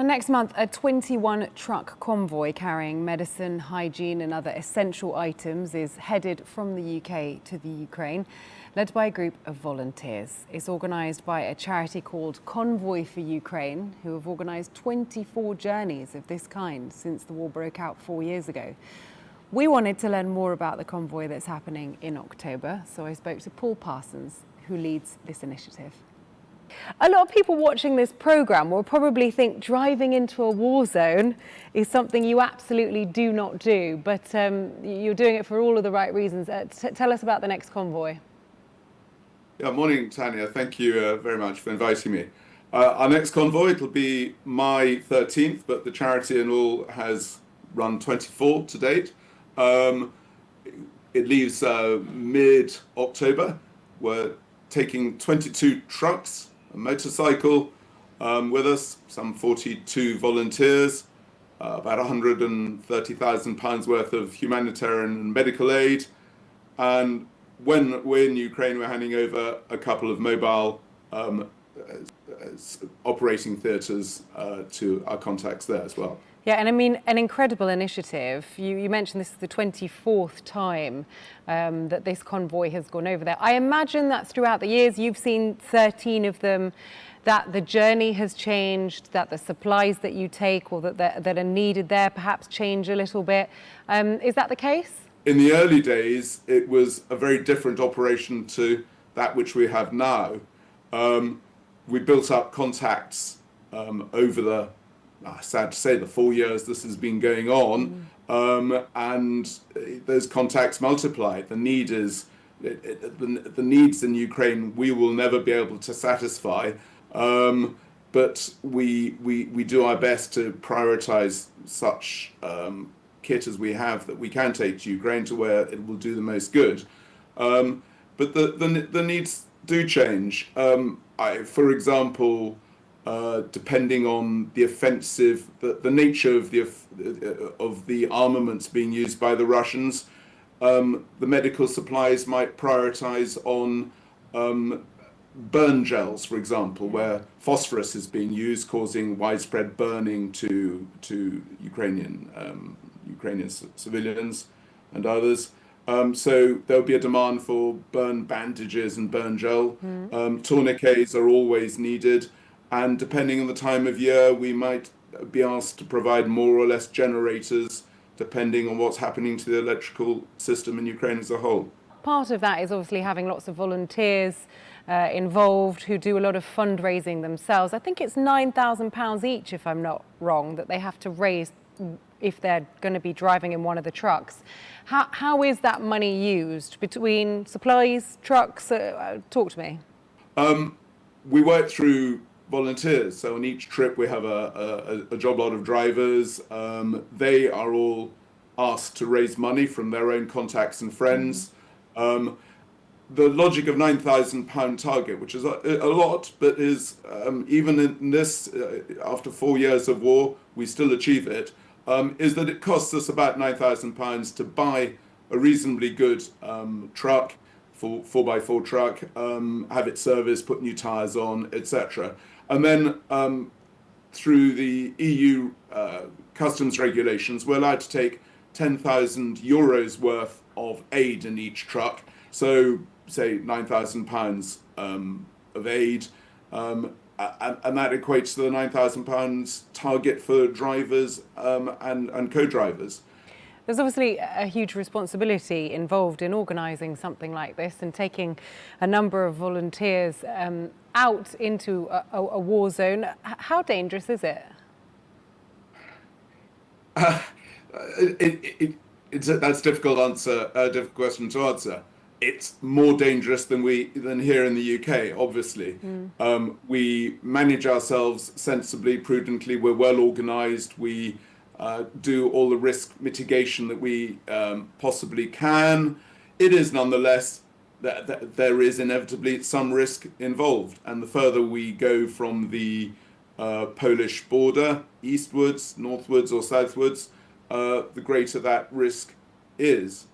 Next month, a 21-truck convoy carrying medicine, hygiene and other essential items is headed from the UK to the Ukraine, led by a group of volunteers. It's organised by a charity called Convoy for Ukraine, who have organised 24 journeys of this kind since the war broke out 4 years ago. We wanted to learn more about the convoy that's happening in October, so I spoke to Paul Parsons, who leads this initiative. A lot of people watching this programme will probably think driving into a war zone is something you absolutely do not do, but you're doing it for all of the right reasons. Tell us about the next convoy. Yeah, morning, Tanya. Thank you very much for inviting me. Our next convoy, it'll be my 13th, but the charity in all has run 24 to date. It leaves mid-October. We're taking 22 trucks, a motorcycle with us, some 42 volunteers, about £130,000 worth of humanitarian and medical aid. And when we're in Ukraine, we're handing over a couple of mobile operating theatres to our contacts there as well. Yeah, and I mean, an incredible initiative. You mentioned this is the 24th time that this convoy has gone over there. I imagine that throughout the years, you've seen 13 of them, that the journey has changed, that the supplies that you take or that are needed there perhaps change a little bit. Is that the case? In the early days, it was a very different operation to that which we have now. We built up contacts over the sad to say, the 4 years this has been going on, and those contacts multiplied. The need is the needs in Ukraine we will never be able to satisfy, but we do our best to prioritize such kit as we have that we can take to Ukraine to where it will do the most good. But the needs do change. For example, depending on the offensive, the nature of the armaments being used by the Russians, the medical supplies might prioritize on burn gels, for example, where phosphorus is being used, causing widespread burning to Ukrainian civilians and others. So there'll be a demand for burn bandages and burn gel. Tourniquets are always needed. And depending on the time of year, we might be asked to provide more or less generators, depending on what's happening to the electrical system in Ukraine as a whole. Part of that is obviously having lots of volunteers involved who do a lot of fundraising themselves. I think it's £9,000 each, if I'm not wrong, that they have to raise if they're going to be driving in one of the trucks. How is that money used between supplies, trucks? Talk to me. We work through volunteers. So on each trip we have a job lot of drivers. They are all asked to raise money from their own contacts and friends. The logic of £9,000 target, which is a lot, but is even in this, after 4 years of war, we still achieve it, is that it costs us about £9,000 to buy a reasonably good truck, 4x4 truck, have it serviced, put new tyres on, etc. And then through the EU customs regulations, we're allowed to take €10,000 worth of aid in each truck. So say £9,000 of aid, and that equates to the £9,000 target for drivers and co-drivers. There's obviously a huge responsibility involved in organising something like this and taking a number of volunteers out into a war zone. How dangerous is it? That's a difficult question to answer. It's more dangerous than here in the UK, obviously. We manage ourselves sensibly, prudently. We're well organised. We do all the risk mitigation that we possibly can. It is nonetheless that there is inevitably some risk involved. And the further we go from the Polish border, eastwards, northwards or southwards, the greater that risk is.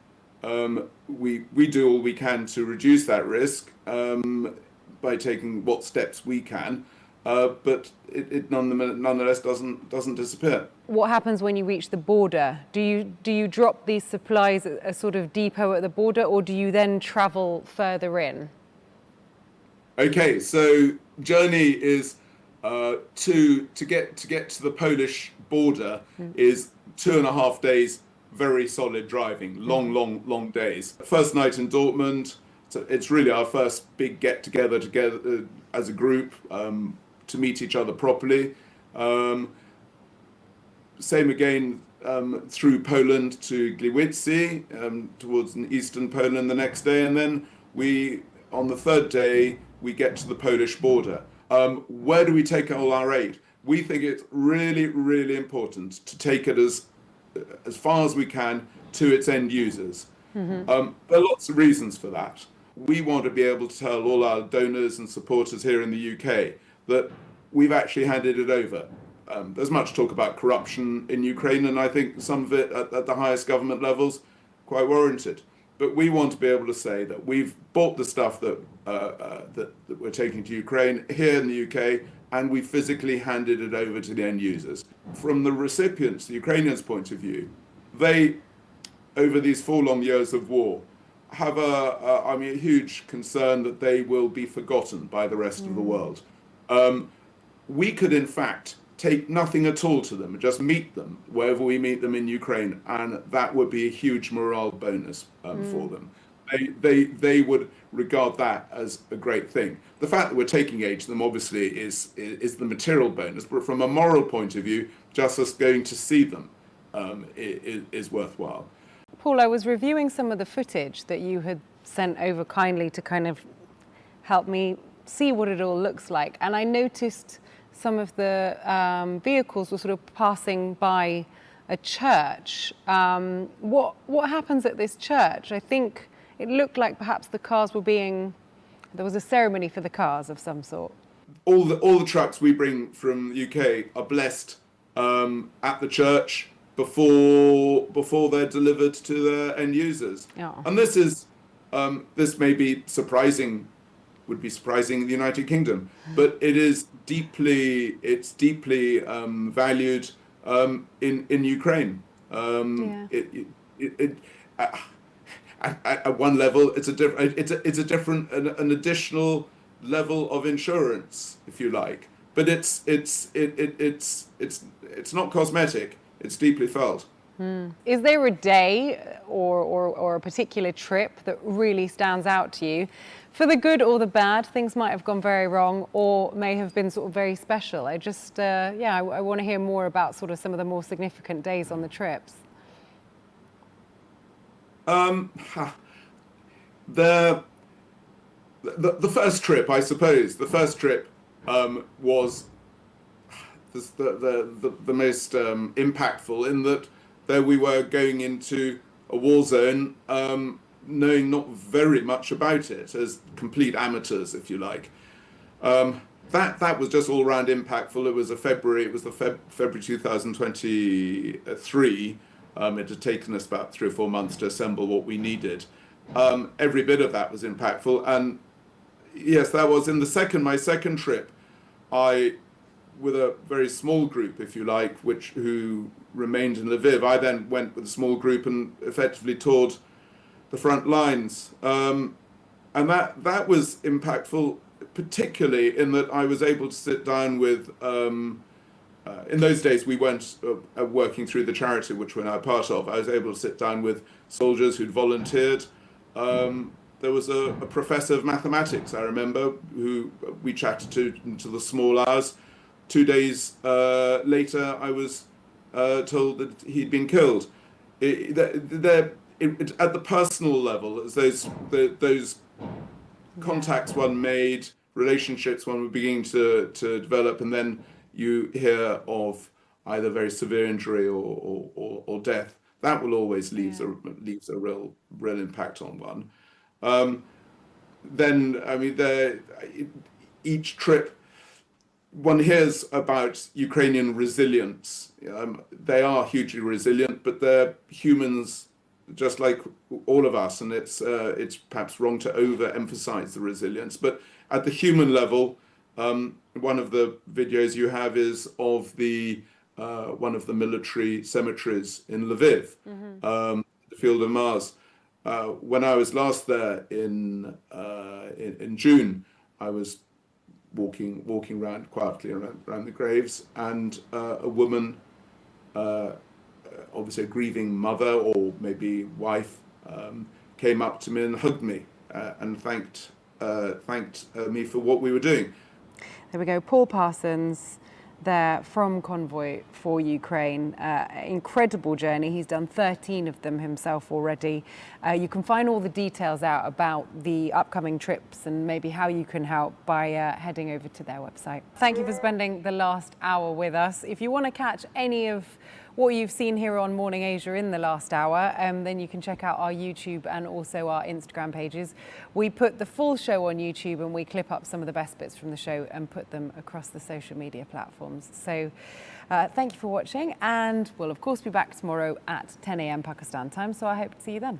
We do all we can to reduce that risk by taking what steps we can. but it nonetheless doesn't disappear. What happens when you reach the border? Do you drop these supplies at a sort of depot at the border, or do you then travel further in? Okay, so journey is to get to the Polish border is 2.5 days very solid driving, long days. First night in Dortmund, so it's really our first big get together as a group to meet each other properly. Same again through Poland to Gliwice, towards eastern Poland the next day, and then on the third day we get to the Polish border. Where do we take all our aid? We think it's really, really important to take it as far as we can to its end users. There are lots of reasons for that. We want to be able to tell all our donors and supporters here in the UK that we've actually handed it over. There's much talk about corruption in Ukraine, and I think some of it at the highest government levels quite warranted. But we want to be able to say that we've bought the stuff that we're taking to Ukraine here in the UK, and we physically handed it over to the end users. From the recipients, the Ukrainians' point of view, they, over these 4 long years of war, have a huge concern that they will be forgotten by the rest of the world. We could, in fact, take nothing at all to them, just meet them wherever we meet them in Ukraine, and that would be a huge morale bonus for them. They would regard that as a great thing. The fact that we're taking aid to them obviously is the material bonus, but from a moral point of view, just us going to see them is worthwhile. Paul, I was reviewing some of the footage that you had sent over kindly to kind of help me see what it all looks like, and I noticed some of the vehicles were sort of passing by a church. What happens at this church? I think it looked like perhaps the cars were there was a ceremony for the cars of some sort. All the trucks we bring from the UK are blessed at the church before they're delivered to the end users. Oh. And this may be surprising. Would be surprising in the United Kingdom, but it's deeply valued in Ukraine. At one level, it's a different, an additional level of insurance, if you like. But it's not cosmetic. It's deeply felt. Is there a day or a particular trip that really stands out to you? For the good or the bad, things might have gone very wrong or may have been sort of very special. I just, I want to hear more about sort of some of the more significant days on the trips. The first trip, I suppose, was the most impactful, in that there we were going into a war zone, knowing not very much about it, as complete amateurs, if you like. That was just all round impactful. It was February 2023. It had taken us about 3 or 4 months to assemble what we needed. Every bit of that was impactful. And yes, that was in my second trip. With a very small group, if you like, who remained in Lviv, I then went with a small group and effectively toured the front lines. And that was impactful, particularly in that I was able to sit down with, in those days we weren't working through the charity, which we're now part of. I was able to sit down with soldiers who'd volunteered. There was a professor of mathematics, I remember, who we chatted to into the small hours. 2 days later, I was told that he'd been killed. At the personal level, as those contacts one made, relationships one was beginning to develop, and then you hear of either very severe injury or death, that will always leaves a real impact on one. Each trip, one hears about Ukrainian resilience. They are hugely resilient, but they're humans just like all of us, and it's perhaps wrong to overemphasize the resilience. But at the human level, One of the videos you have is of one of the military cemeteries in Lviv, the Field of Mars. When I was last there in June, I was walking around quietly around the graves, and a woman, obviously a grieving mother or maybe wife, came up to me and hugged me and thanked me for what we were doing. There we go, Paul Parsons there from Convoy for Ukraine. Incredible journey. He's done 13 of them himself already. You can find all the details out about the upcoming trips and maybe how you can help by heading over to their website. Thank you for spending the last hour with us. If you want to catch any of what you've seen here on Morning Asia in the last hour, then you can check out our YouTube and also our Instagram pages. We put the full show on YouTube and we clip up some of the best bits from the show and put them across the social media platforms. So thank you for watching, and we'll of course be back tomorrow at 10 a.m. Pakistan time, so I hope to see you then.